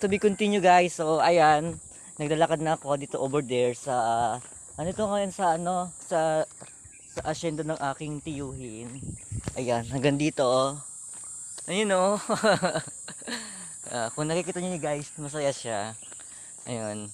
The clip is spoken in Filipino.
to be continue guys. So ayan, naglalakad na ako dito over there sa ano to ngayon sa sa asyenda ng aking tiyuhin. Ayan, hanggang dito oh. Ayun oh. Kung nakikita niyo guys, masaya siya. Ayun.